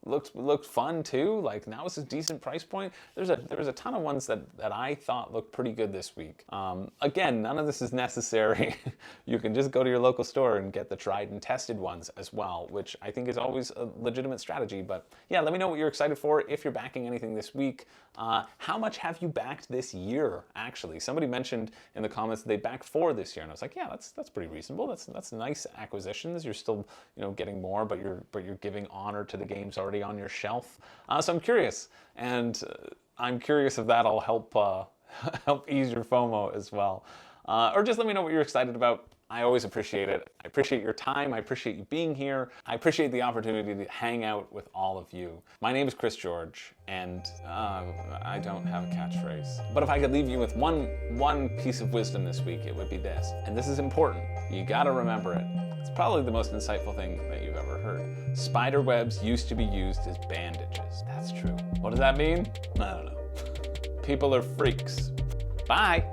looked fun too. Like, that was a decent price point. There was a ton of ones that I thought looked pretty good this week. Again, none of this is necessary. You can just go to your local store and get the tried and tested ones as well, which I think is always a legitimate strategy. But yeah, let me know what you're excited for if you're backing anything this week. How much have you backed this year, actually? Somebody mentioned in the comments that they backed 4 this year, and I was like, yeah, that's pretty reasonable. That's nice acquisitions. You're still, getting more, but you're giving honor to the games already on your shelf. So I'm curious, and I'm curious if that'll help help ease your FOMO as well. Or just let me know what you're excited about. I always appreciate it. I appreciate your time. I appreciate you being here. I appreciate the opportunity to hang out with all of you. My name is Chris George, and I don't have a catchphrase. But if I could leave you with one piece of wisdom this week, it would be this. And this is important. You gotta remember it. It's probably the most insightful thing that you've ever heard. Spider webs used to be used as bandages. That's true. What does that mean? I don't know. People are freaks. Bye.